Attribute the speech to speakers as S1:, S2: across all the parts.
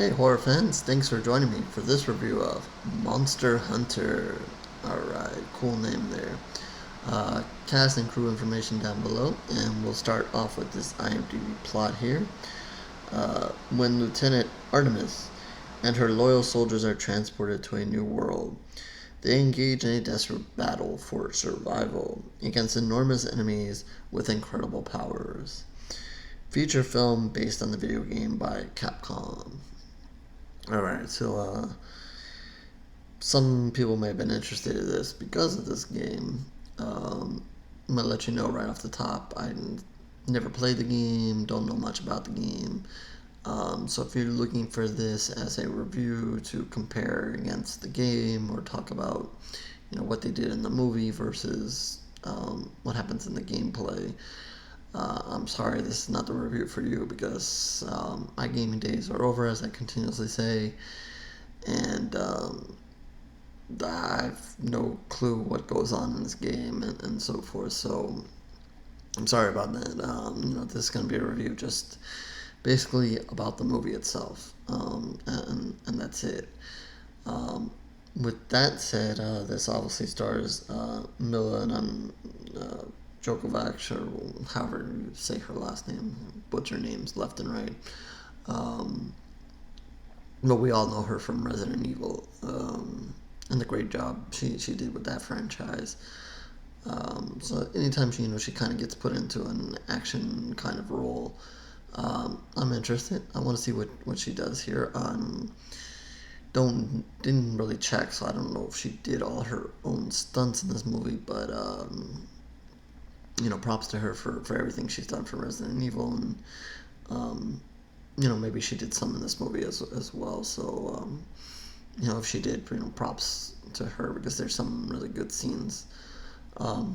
S1: Hey horror fans, thanks for joining me for this review of Monster Hunter. Alright, cool name there. Cast and crew information down below, and we'll start off with this IMDb plot here. When Lieutenant Artemis and her loyal soldiers are transported to a new world, they engage in a desperate battle for survival against enormous enemies with incredible powers. Feature film based on the video game by Capcom. Alright, so some people may have been interested in this because of this game. I'm gonna let you know right off the top, I never played the game, don't know much about the game. So if you're looking for this as a review to compare against the game or talk about, what they did in the movie versus what happens in the gameplay, I'm sorry, this is not the review for you because my gaming days are over, as I continuously say, and I have no clue what goes on in this game and so forth. So I'm sorry about that. This is going to be a review just basically about the movie itself, and that's it. With that said, this obviously stars Milla and Jovovich, or however you say her last name, butcher names left and right. But we all know her from Resident Evil, and the great job she did with that franchise. So anytime she kind of gets put into an action kind of role, I'm interested. I want to see what she does here. Didn't really check, so I don't know if she did all her own stunts in this movie, but props to her for everything she's done for Resident Evil, and maybe she did some in this movie as well. So if she did, props to her because there's some really good scenes that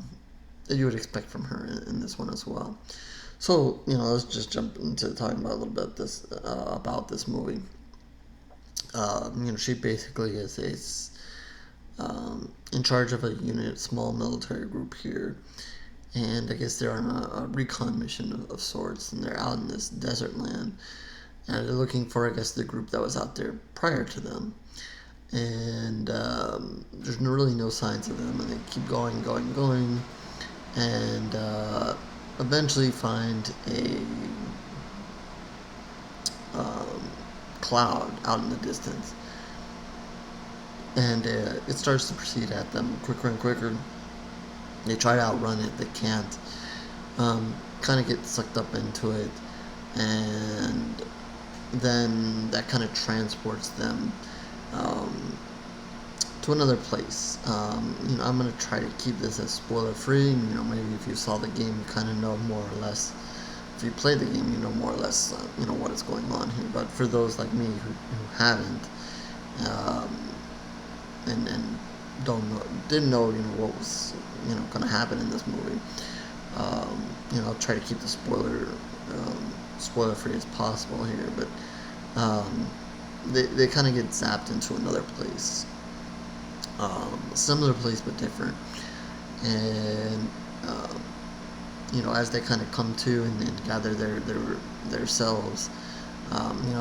S1: you would expect from her in this one as well. So let's just jump into talking about a little bit about this movie. She basically is in charge of a small military group here, and I guess they're on a recon mission of sorts, and they're out in this desert land, and they're looking for, I guess, the group that was out there prior to them, and there's really no signs of them, and they keep going, and eventually find a cloud out in the distance, and it starts to proceed at them quicker and quicker. They try to outrun it, they can't. Kind of get sucked up into it, and then that kind of transports them to another place. I'm going to try to keep this as spoiler free. Maybe if you saw the game, you kind of know more or less. If you play the game, you know more or less, what is going on here. But for those like me who haven't, and didn't know, what was, going to happen in this movie, I'll try to keep the spoiler free as possible here. But they kind of get zapped into another place, similar place but different, and as they kind of come to and gather their selves,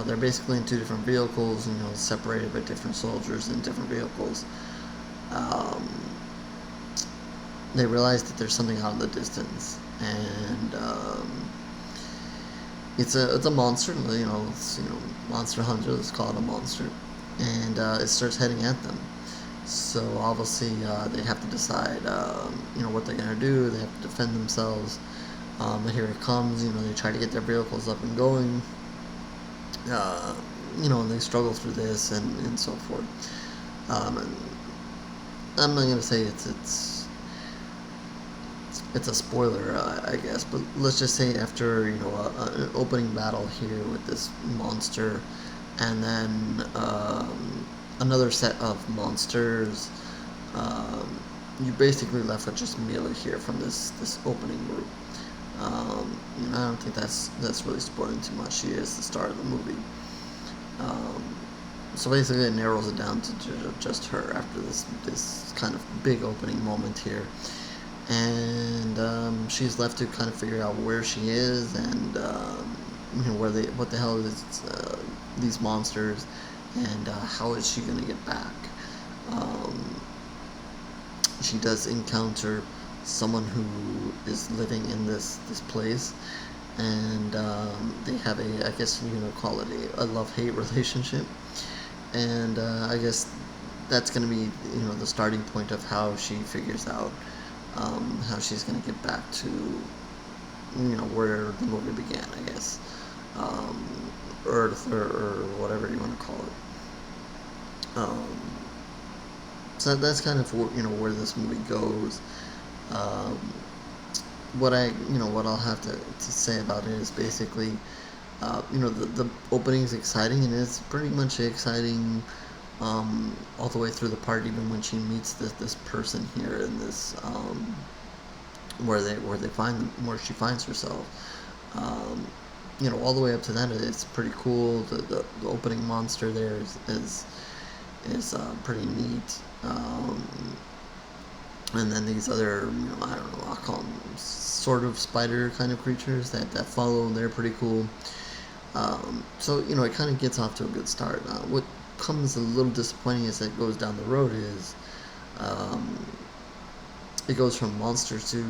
S1: they're basically in two different vehicles, separated by different soldiers in different vehicles. They realize that there's something out in the distance, and it's a monster. It's Monster Hunter. Let's call it a monster, and it starts heading at them. So obviously they have to decide, what they're gonna do. They have to defend themselves. But here it comes. They try to get their vehicles up and going. And they struggle through this and so forth. And I'm not gonna say it's a spoiler, I guess, but let's just say after an opening battle here with this monster, and then another set of monsters, you basically left with just Milla here from this opening group. I don't think that's really spoiling too much. She is the star of the movie. So basically, it narrows it down to just her after this kind of big opening moment here, and she's left to kind of figure out where she is and what the hell is these monsters, and how is she going to get back. Um, she does encounter someone who is living in this place, and they have a, I guess call it a love-hate relationship, and I guess that's going to be the starting point of how she figures out how she's going to get back to where the movie began, I guess, um, Earth, or whatever you want to call it. So that's kind of where this movie goes. Um, what I'll have to say about it is basically, the opening is exciting, and it's pretty much exciting all the way through the part, even when she meets this person here in this where she finds herself. Um, all the way up to that, it's pretty cool. The opening monster there is pretty neat. And then these other, I don't know, I'll call them sort of spider kind of creatures that follow. They're pretty cool. So it kind of gets off to a good start. What comes a little disappointing as it goes down the road is um, it goes from monsters to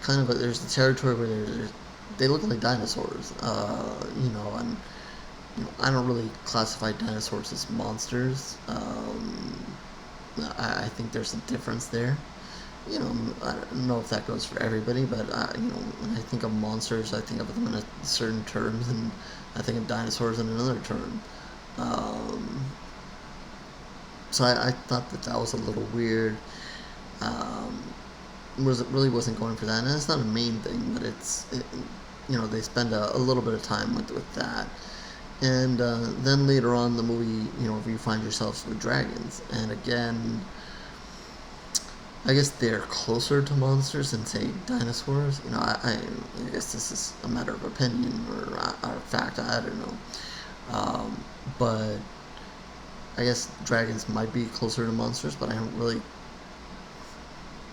S1: kind of there's a territory where they look like dinosaurs. And I don't really classify dinosaurs as monsters. I think there's a difference there. I don't know if that goes for everybody, but when I think of monsters, I think of them in a certain terms, and I think of dinosaurs in another term. Um, so I thought that was a little weird. Um, really wasn't going for that, and it's not a main thing, but they spend a little bit of time with that. And then later on in the movie, you find yourselves with dragons, and again, I guess they're closer to monsters than, say, dinosaurs. I guess this is a matter of opinion or fact. I don't know. But I guess dragons might be closer to monsters, but I don't really.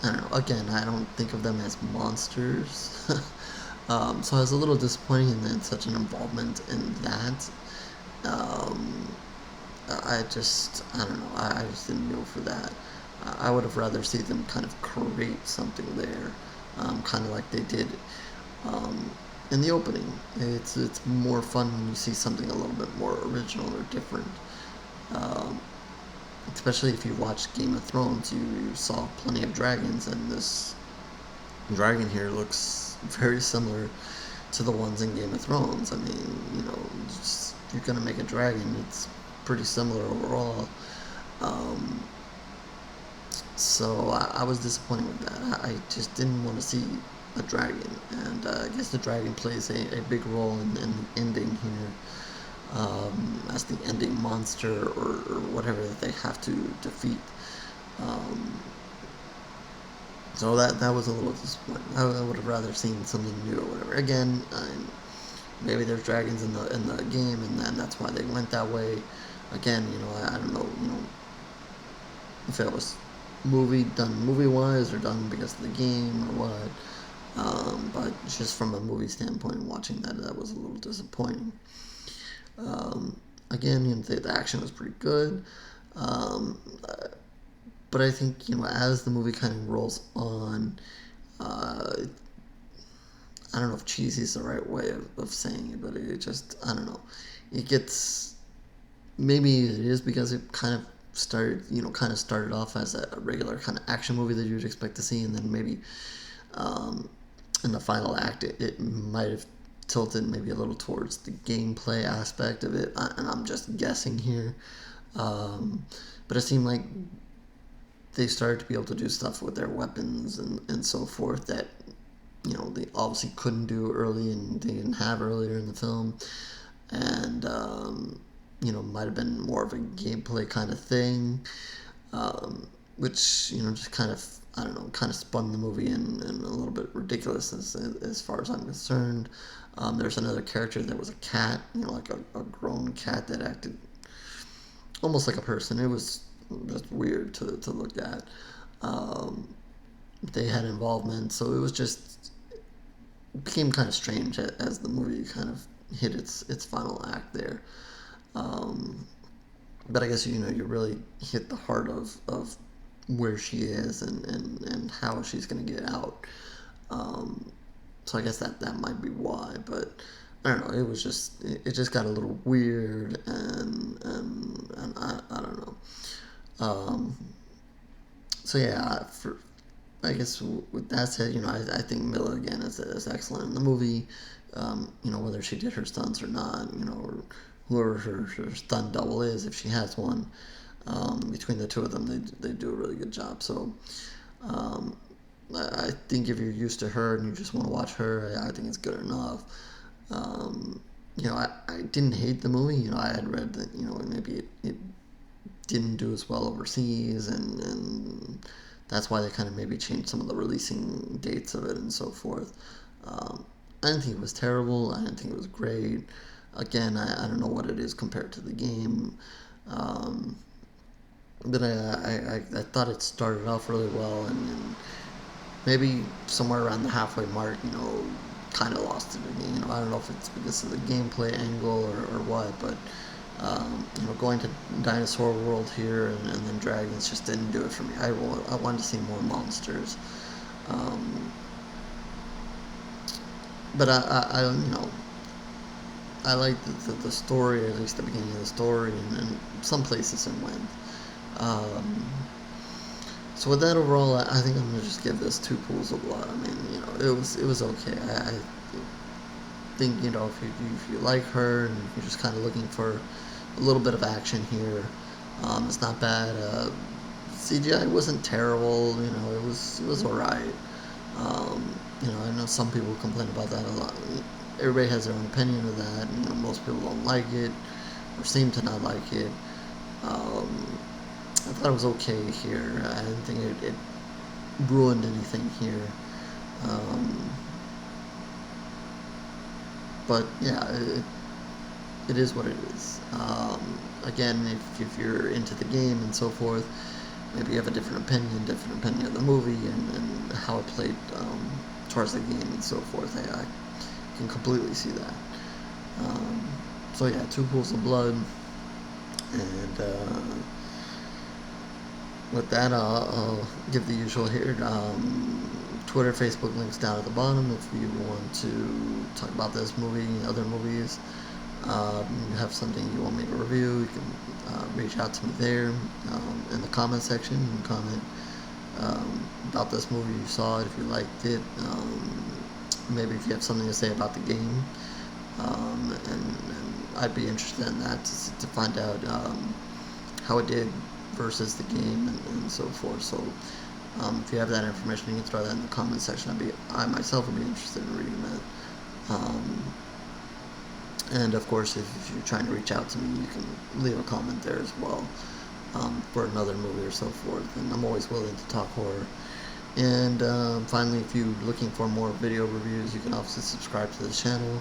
S1: I don't know. Again, I don't think of them as monsters. So I was a little disappointed in such an involvement in that. Um, I don't know. I just didn't go for that. I would have rather see them kind of create something there, kind of like they did um, in the opening. It's more fun when you see something a little bit more original or different. Um, Especially if you watched Game of Thrones, you saw plenty of dragons, and this dragon here looks very similar to the ones in Game of Thrones. I mean, if you're gonna make a dragon, it's pretty similar overall. Um, so I was disappointed with that. I just didn't want to see a dragon, and I guess the dragon plays a big role in the ending here, as the ending monster or whatever that they have to defeat. Um, so that was a little disappointing. I would have rather seen something new or whatever. Again, maybe there's dragons in the game, and then that's why they went that way. Again, I don't know, if it was done movie wise or done because of the game or what. But just from a movie standpoint, watching that was a little disappointing. Again, the action was pretty good. Um, but I think, as the movie kind of rolls on, I don't know if cheesy is the right way of saying it, but it just, I don't know. It gets, maybe it is because it kind of started off as a regular kind of action movie that you'd expect to see, and then maybe um, in the final act, it might have tilted maybe a little towards the gameplay aspect of it, and I'm just guessing here. But it seemed like they started to be able to do stuff with their weapons and so forth that they obviously couldn't do early, and they didn't have earlier in the film, and might have been more of a gameplay kind of thing, which just kind of, I don't know, kind of spun the movie in a little bit ridiculous as far as I'm concerned. There's another character that was a cat, like a grown cat that acted almost like a person. It was just weird to look at. They had involvement, so it became kind of strange as the movie kind of hit its final act there. But I guess you really hit the heart of where she is and how she's gonna get out. So I guess that might be why, but I don't know. It just got a little weird and I don't know. Um, so yeah, I guess with that said, I think Milla again is excellent in the movie. Whether she did her stunts or not, or whoever her stunt double is, if she has one, between the two of them, they do a really good job. So um, I think if you're used to her and you just want to watch her, I think it's good enough. Um, I didn't hate the movie. I had read that maybe it didn't do as well overseas, and that's why they kind of maybe changed some of the releasing dates of it and so forth. I didn't think it was terrible. I didn't think it was great. Again, I don't know what it is compared to the game. Um, but I thought it started off really well, and maybe somewhere around the halfway mark, kind of lost it again. I don't know if it's because of the gameplay angle or what, but going to Dinosaur World here and then Dragons just didn't do it for me. I wanted to see more monsters. But I like the story, at least the beginning of the story, and some places it went. Um, so with that overall, I think I'm gonna just give this 2 pools of blood. I mean, it was okay. I think if you like her and you're just kind of looking for a little bit of action here, it's not bad. CGI wasn't terrible. It was alright. I know some people complain about that a lot. Everybody has their own opinion of that. Most people don't like it or seem to not like it. I thought it was okay here. I didn't think it ruined anything here. Um, but yeah, it is what it is. Again, if you're into the game and so forth, maybe you have a different opinion of the movie and how it played towards the game and so forth. I can completely see that. So yeah, 2 pools of blood, and with that, I'll give the usual here. Twitter, Facebook links down at the bottom if you want to talk about this movie, other movies. You have something you want me to review, you can reach out to me there in the comment section. You can comment about this movie, you saw it, if you liked it. Maybe if you have something to say about the game. And I'd be interested in that to find out how it did versus the game and so forth. So if you have that information, you can throw that in the comment section. I myself would be interested in reading that. And of course, if you're trying to reach out to me, you can leave a comment there as well for another movie or so forth. And I'm always willing to talk horror. And finally, if you're looking for more video reviews, you can obviously subscribe to the channel.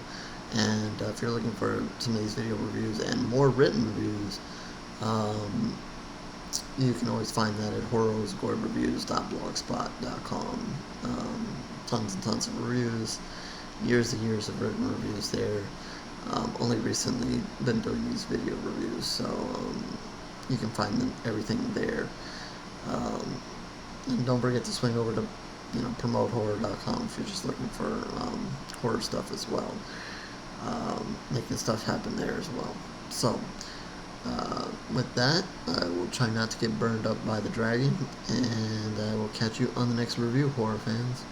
S1: And if you're looking for some of these video reviews and more written reviews, you can always find that at horrorgoredreviews.blogspot.com. Tons and tons of reviews, years and years of written reviews there. Only recently been doing these video reviews, so you can find everything there. And don't forget to swing over to promotehorror.com if you're just looking for horror stuff as well. Making stuff happen there as well. So with that, I will try not to get burned up by the dragon, and I will catch you on the next review, horror fans.